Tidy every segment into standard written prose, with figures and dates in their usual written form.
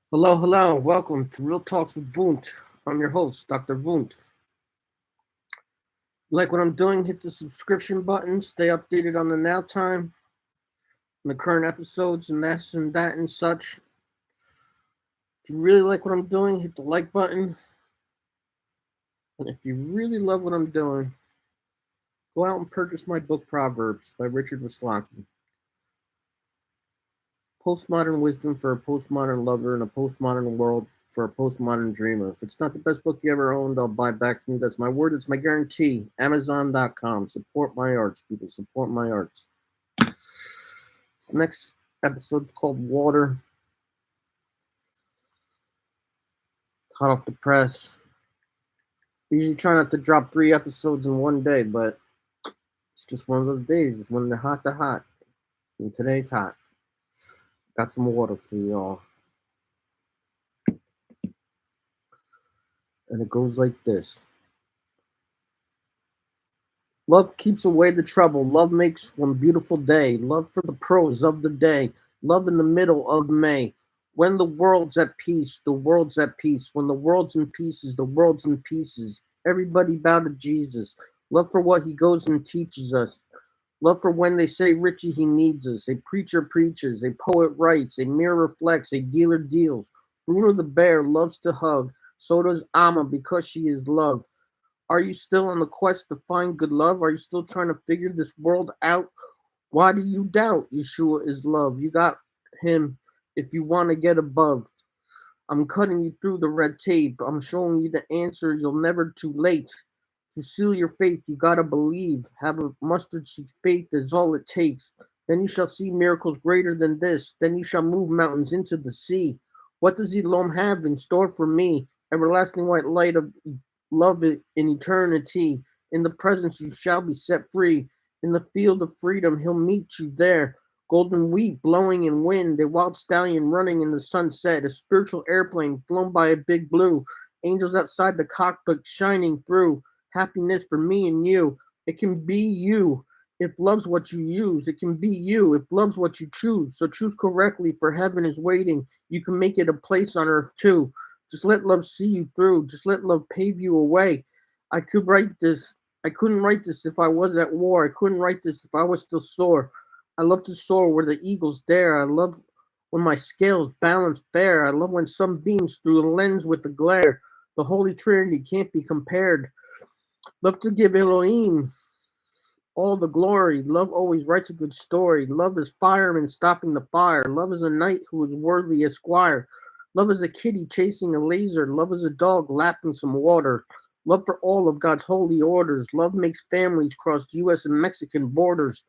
Hello, hello, welcome to Real Talks with WUNDT. I'm your host, Dr. WUNDT. Like what I'm doing, hit the subscription button, stay updated on the now time, and the current episodes, and this and that and such. If you really like what I'm doing, hit the like button. And if you really love what I'm doing, go out and purchase my book Proverbs by Richard Wislocki. Postmodern wisdom for a postmodern lover in a postmodern world for a postmodern dreamer. If it's not the best book you ever owned, I'll buy back from you. That's my word. It's my guarantee. Amazon.com. Support my arts, people. Support my arts. This next episode is called Water. Hot off the press. Usually try not to drop 3 episodes in one day, but it's just one of those days. It's when they're hot. And today's hot. Got some water for y'all. And it goes like this. Love keeps away the trouble. Love makes one beautiful day. Love for the pros of the day. Love in the middle of May. When the world's at peace, the world's at peace. When the world's in pieces, the world's in pieces. Everybody bow to Jesus. Love for what he goes and teaches us. Love for when they say Richie, he needs us. A preacher preaches. A poet writes. A mirror reflects. A dealer deals. Bruno the bear loves to hug. So does Amma because she is love. Are you still on the quest to find good love? Are you still trying to figure this world out? Why do you doubt Yeshua is love? You got him if you want to get above. I'm cutting you through the red tape. I'm showing you the answer. You'll never too late. To seal your faith, you gotta believe. Have a mustard seed faith is all it takes. Then you shall see miracles greater than this. Then you shall move mountains into the sea. What does Elohim have in store for me? Everlasting white light of love in eternity. In the presence you shall be set free. In the field of freedom he'll meet you there. Golden wheat blowing in wind, a wild stallion running in the sunset, a spiritual airplane flown by a big blue, angels outside the cockpit shining through. Happiness for me and you. It can be you if love's what you use. It can be you if love's what you choose. So choose correctly, for heaven is waiting. You can make it a place on earth too. Just let love see you through. Just let love pave you a way. I could write this. I couldn't write this if I was at war. I couldn't write this if I was still sore. I love to soar where the eagles dare. I love when my scales balance fair. I love when sun beams through the lens with the glare. The Holy Trinity can't be compared. Love to give Elohim all the glory. Love always writes a good story. Love is fireman stopping the fire. Love is a knight who is worthy a squire. Love is a kitty chasing a laser. Love is a dog lapping some water. Love for all of God's holy orders. Love makes families cross U.S. and Mexican borders.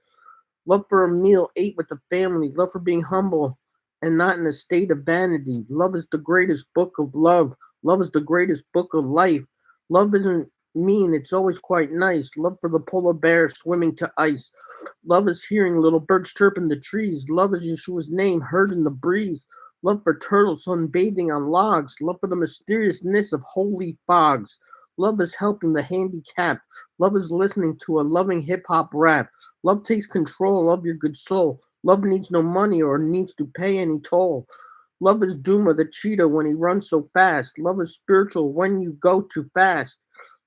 Love for a meal ate with the family. Love for being humble and not in a state of vanity. Love is the greatest book of love. Love is the greatest book of life. Love isn't mean, it's always quite nice. Love for the polar bear swimming to ice. Love is hearing little birds chirp in the trees. Love is Yeshua's name heard in the breeze. Love for turtles sunbathing on logs. Love for the mysteriousness of holy fogs. Love is helping the handicapped. Love is listening to a loving hip hop rap. Love takes control of your good soul. Love needs no money or needs to pay any toll. Love is Duma the cheetah when he runs so fast. Love is spiritual when you go too fast.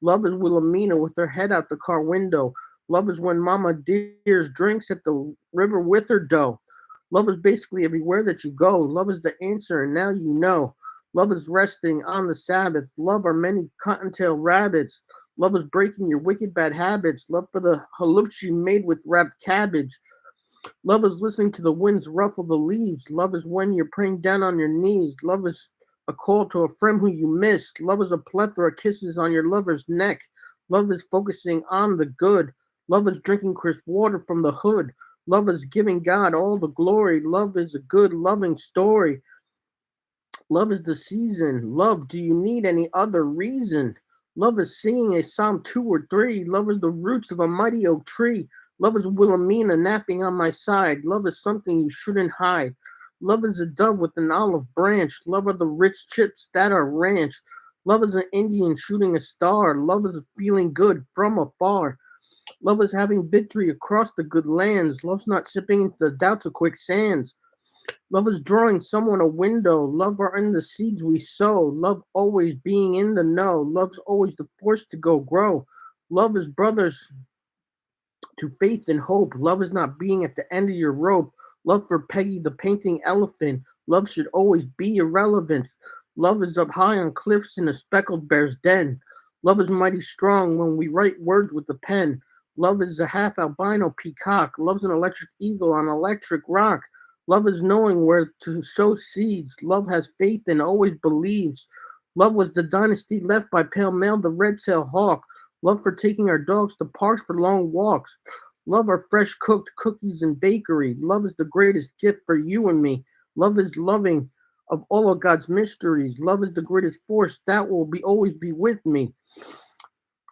Love is Wilhelmina with her head out the car window. Love is when Mama Deers drinks at the river with her dough. Love is basically everywhere that you go. Love is the answer, and now you know. Love is resting on the Sabbath. Love are many cottontail rabbits. Love is breaking your wicked bad habits. Love for the halupshi made with wrapped cabbage. Love is listening to the winds ruffle the leaves. Love is when you're praying down on your knees. Love is a call to a friend who you missed. Love is a plethora of kisses on your lover's neck. Love is focusing on the good. Love is drinking crisp water from the hood. Love is giving God all the glory. Love is a good, loving story. Love is the season. Love, do you need any other reason? Love is singing a psalm 2 or 3. Love is the roots of a mighty oak tree. Love is Wilhelmina napping on my side. Love is something you shouldn't hide. Love is a dove with an olive branch. Love are the rich chips that are ranch. Love is an Indian shooting a star. Love is feeling good from afar. Love is having victory across the good lands. Love's not sipping into the doubts of quicksands. Love is drawing someone a window. Love are in the seeds we sow. Love always being in the know. Love's always the force to go grow. Love is brothers to faith and hope. Love is not being at the end of your rope. Love for Peggy the painting elephant. Love should always be irrelevant. Love is up high on cliffs in a speckled bear's den. Love is mighty strong when we write words with the pen. Love is a half albino peacock. Love's an electric eagle on electric rock. Love is knowing where to sow seeds. Love has faith and always believes. Love was the dynasty left by Pale Mail the red-tailed hawk. Love for taking our dogs to parks for long walks. Love our fresh cooked cookies and bakery. Love is the greatest gift for you and me. Love is loving of all of God's mysteries. Love is the greatest force that will be always be with me.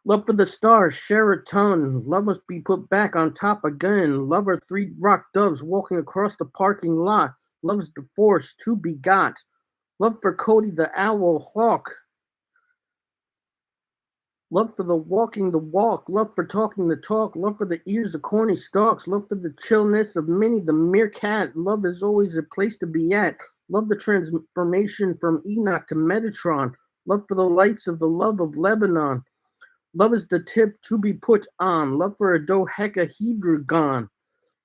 Love for the stars, share a ton. Love must be put back on top again. Love are three rock doves walking across the parking lot. Love is the force to be got. Love for Cody the owl hawk. Love for the walking the walk, love for talking the talk, love for the ears of corny stalks, love for the chillness of Minnie the meerkat. Love is always a place to be at. Love the transformation from Enoch to Metatron. Love for the lights of the love of Lebanon. Love is the tip to be put on. Love for a dodecahedron.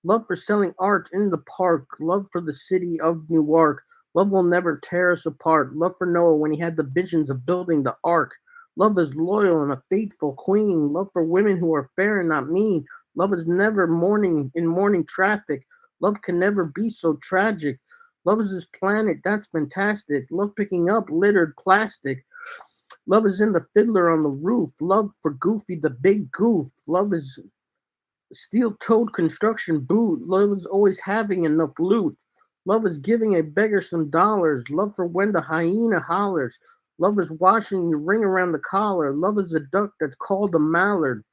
Love for selling art in the park. Love for the city of Newark. Love will never tear us apart. Love for Noah when he had the visions of building the ark. Love is loyal and a faithful queen. Love for women who are fair and not mean. Love is never mourning in morning traffic. Love can never be so tragic. Love is this planet, that's fantastic. Love picking up littered plastic. Love is in the fiddler on the roof. Love for Goofy the big goof. Love is steel-toed construction boot. Love is always having enough loot. Love is giving a beggar some dollars. Love for when the hyena hollers. Love is washing your ring around the collar. Love is a duck that's called a mallard.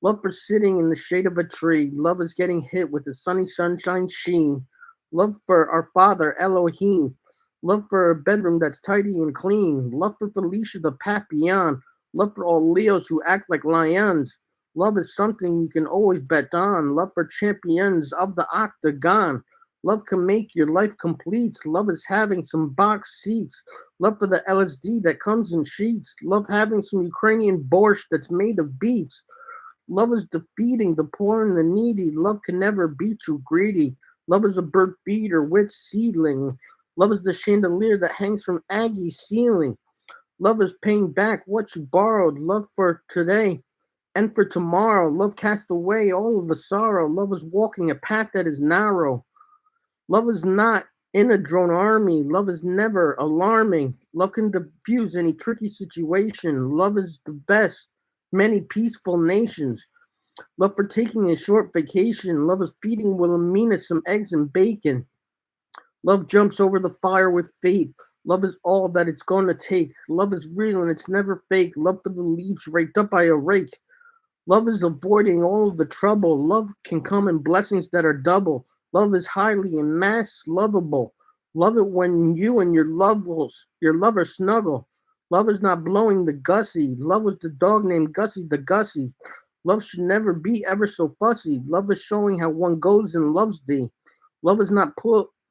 Love for sitting in the shade of a tree. Love is getting hit with the sunny sunshine sheen. Love for our Father Elohim. Love for a bedroom that's tidy and clean. Love for Felicia the Papillon. Love for all Leos who act like lions. Love is something you can always bet on. Love for champions of the octagon. Love can make your life complete. Love is having some box seats. Love for the LSD that comes in sheets. Love having some Ukrainian borscht that's made of beets. Love is defeating the poor and the needy. Love can never be too greedy. Love is a bird feeder with seedling. Love is the chandelier that hangs from Aggie's ceiling. Love is paying back what you borrowed. Love for today and for tomorrow. Love cast away all of the sorrow. Love is walking a path that is narrow. Love is not in a drone army. Love is never alarming. Love can diffuse any tricky situation. Love is the best. Many peaceful nations. Love for taking a short vacation. Love is feeding Wilhelmina some eggs and bacon. Love jumps over the fire with faith. Love is all that it's going to take. Love is real and it's never fake. Love for the leaves raked up by a rake. Love is avoiding all of the trouble. Love can come in blessings that are double. Love is highly and mass lovable. Love it when you and your lover snuggle. Love is not blowing the gussy. Love was the dog named Gussie the Gussie. Love should never be ever so fussy. Love is showing how one goes and loves thee. Love is not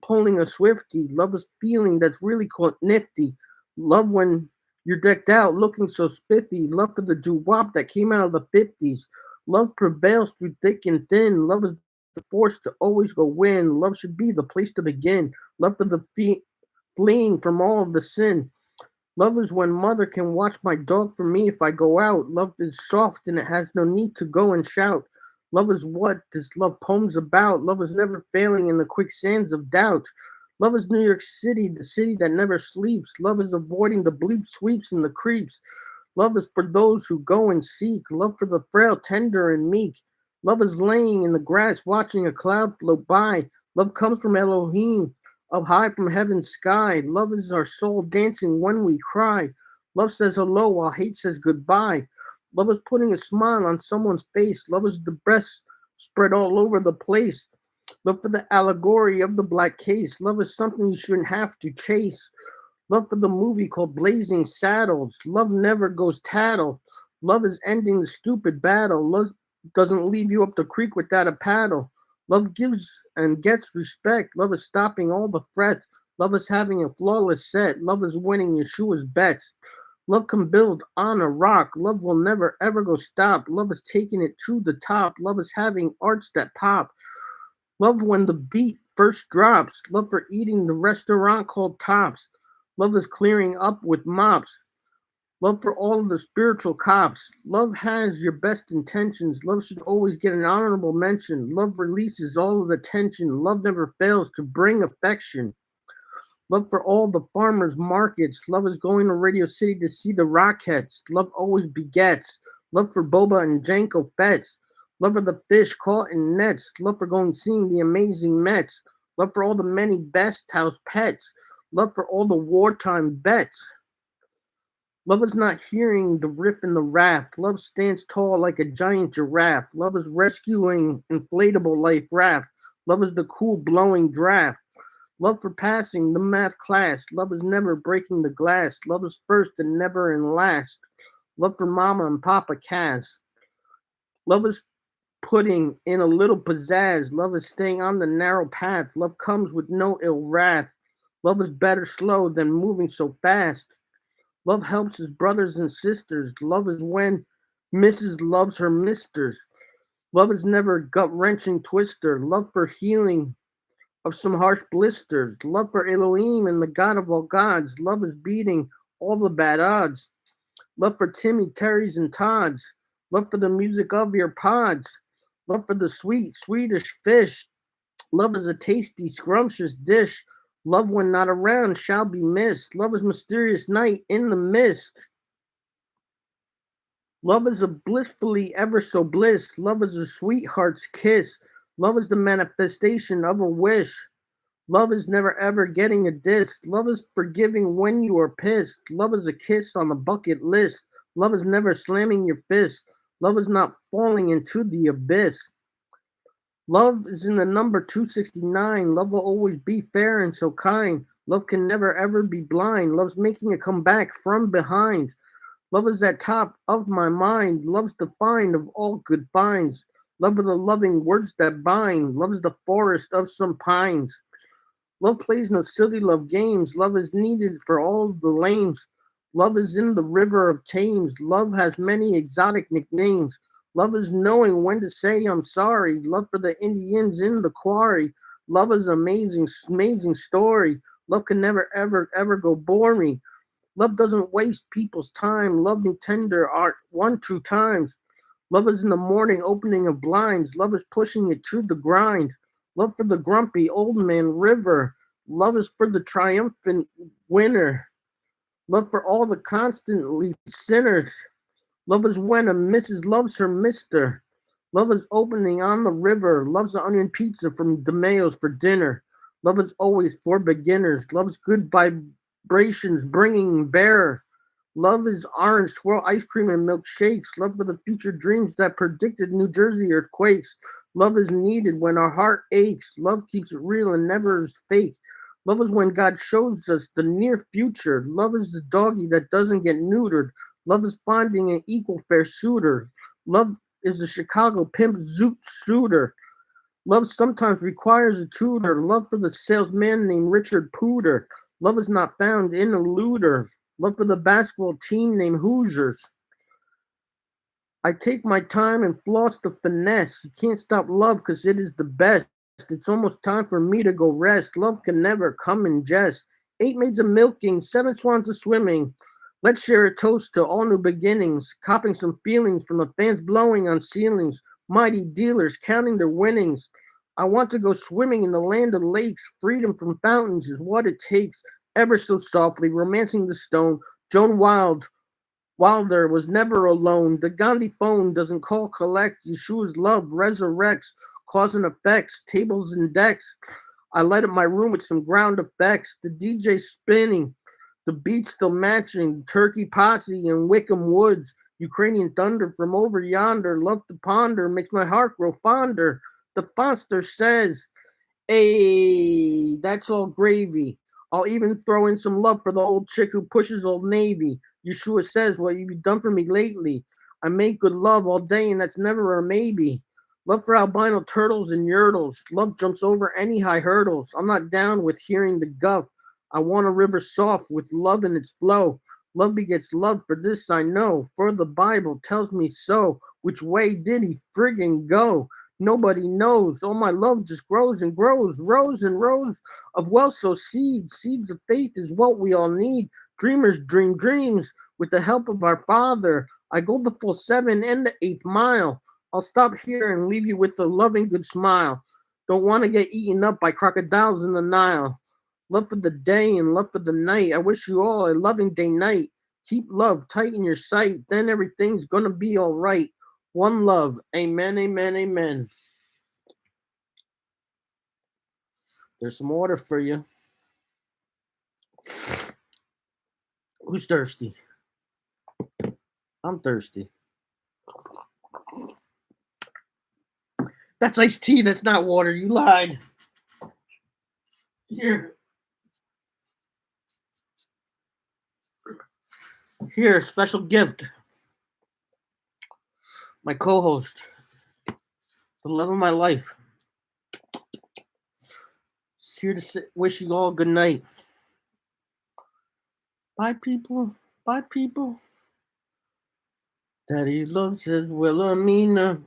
pulling a swifty. Love is feeling that's really quite nifty. Love when you're decked out looking so spiffy. Love for the doo-wop that came out of the 50s. Love prevails through thick and thin. Love is the force to always go win. Love should be the place to begin. Love for the fleeing from all of the sin. Love is when mother can watch my dog for me if I go out. Love is soft and it has no need to go and shout. Love is what this love poem's about. Love is never failing in the quicksands of doubt. Love is New York City, the city that never sleeps. Love is avoiding the bleep sweeps and the creeps. Love is for those who go and seek. Love for the frail, tender, and meek. Love is laying in the grass watching a cloud float by. Love comes from Elohim, up high from heaven's sky. Love is our soul dancing when we cry. Love says hello while hate says goodbye. Love is putting a smile on someone's face. Love is the breast spread all over the place. Love for the allegory of the black case. Love is something you shouldn't have to chase. Love for the movie called Blazing Saddles. Love never goes tattle. Love is ending the stupid battle. Love doesn't leave you up the creek without a paddle. Love gives and gets respect. Love is stopping all the threats. Love is having a flawless set. Love is winning Yeshua's bets. Love can build on a rock. Love will never ever go stop. Love is taking it to the top. Love is having arts that pop. Love when the beat first drops. Love for eating the restaurant called Tops. Love is clearing up with mops. Love for all of the spiritual cops. Love has your best intentions. Love should always get an honorable mention. Love releases all of the tension. Love never fails to bring affection. Love for all the farmers markets. Love is going to Radio City to see the Rockettes. Love always begets. Love for Boba and Janko Fets. Love for the fish caught in nets. Love for going seeing the amazing Mets. Love for all the many best house pets. Love for all the wartime bets. Love is not hearing the rip and the wrath. Love stands tall like a giant giraffe. Love is rescuing inflatable life raft. Love is the cool blowing draft. Love for passing the math class. Love is never breaking the glass. Love is first and never in last. Love for mama and papa Cass. Love is putting in a little pizzazz. Love is staying on the narrow path. Love comes with no ill wrath. Love is better slow than moving so fast. Love helps his brothers and sisters. Love is when Mrs. loves her misters. Love is never gut wrenching twister. Love for healing of some harsh blisters. Love for Elohim and the God of all gods. Love is beating all the bad odds. Love for Timmy, Terry's, and Todd's. Love for the music of your pods. Love for the sweet Swedish fish. Love is a tasty, scrumptious dish. Love when not around shall be missed. Love is mysterious night in the mist. Love is a blissfully ever so bliss. Love is a sweetheart's kiss. Love is the manifestation of a wish. Love is never ever getting a diss. Love is forgiving when you are pissed. Love is a kiss on the bucket list. Love is never slamming your fist. Love is not falling into the abyss. Love is in the number 269. Love will always be fair and so kind. Love can never ever be blind. Love's making a comeback from behind. Love is at top of my mind. Love's the find of all good finds. Love are the loving words that bind. Love is the forest of some pines. Love plays no silly love games. Love is needed for all the lanes. Love is in the river of Thames. Love has many exotic nicknames. Love is knowing when to say I'm sorry. Love for the Indians in the quarry. Love is amazing, amazing story. Love can never, ever, ever go bore me. Love doesn't waste people's time. Love me tender art one, two times. Love is in the morning opening of blinds. Love is pushing it to the grind. Love for the grumpy old man river. Love is for the triumphant winner. Love for all the constantly sinners. Love is when a Mrs. loves her mister. Love is opening on the river. Love's the onion pizza from DeMayo's for dinner. Love is always for beginners. Love is good vibrations bringing bearer. Love is orange swirl ice cream and milkshakes. Love for the future dreams that predicted New Jersey earthquakes. Love is needed when our heart aches. Love keeps it real and never is fake. Love is when God shows us the near future. Love is the doggy that doesn't get neutered. Love is finding an equal fair suitor. Love is the Chicago pimp zoot suitor. Love sometimes requires a tutor. Love for the salesman named Richard Pooter. Love is not found in a looter. Love for the basketball team named Hoosiers. I take my time and floss the finesse. You can't stop love because it is the best. It's almost time for me to go rest. Love can never come in jest. 8 maids a milking, 7 swans a swimming. Let's share a toast to all new beginnings, copping some feelings from the fans blowing on ceilings, mighty dealers counting their winnings. I want to go swimming in the land of lakes. Freedom from fountains is what it takes. Ever so softly, romancing the stone. Joan Wilder was never alone. The Gandhi phone doesn't call collect. Yeshua's love resurrects, cause and effects, tables and decks. I light up my room with some ground effects. The DJ spinning, the beat still matching. Turkey Posse and Wickham Woods. Ukrainian thunder from over yonder. Love to ponder makes my heart grow fonder. The Fonster says, "Hey, that's all gravy. I'll even throw in some love for the old chick who pushes Old Navy." Yeshua says, "What have you done for me lately? I make good love all day, and that's never a maybe." Love for albino turtles and yurtles. Love jumps over any high hurdles. I'm not down with hearing the guff. I want a river soft with love in its flow. Love begets love, for this I know. For the Bible tells me so. Which way did he friggin' go? Nobody knows. All my love just grows and grows. Rows and rows of well sow seeds. Seeds of faith is what we all need. Dreamers dream dreams with the help of our Father. I go the full 7 and the 8th mile. I'll stop here and leave you with a loving good smile. Don't want to get eaten up by crocodiles in the Nile. Love for the day and love for the night. I wish you all a loving day night. Keep love tight in your sight, then everything's gonna be all right. One love. Amen, amen, amen. There's some water for you. Who's thirsty? I'm thirsty. That's iced tea. That's not water. You lied. Here. Here, special gift. My co-host. The love of my life. It's here to wish you all good night. Bye, people. Bye, people. Daddy loves his Wilhelmina.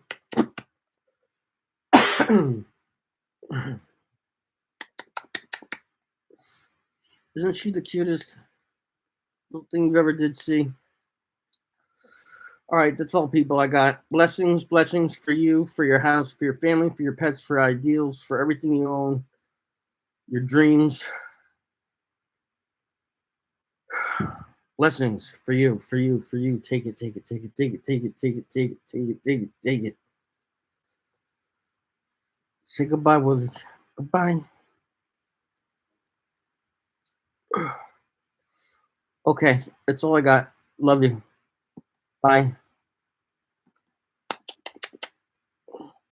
Isn't she the cutest little thing you ever did see? All right, that's all, people. I got blessings, blessings for you, for your house, for your family, for your pets, for ideals, for everything you own, your dreams. Blessings for you, for you, for you. Take it, take it, take it, take it, take it, take it, take it, take it, take it, take it. Say goodbye, Willie. Goodbye. Okay, that's all I got. Love you. Bye.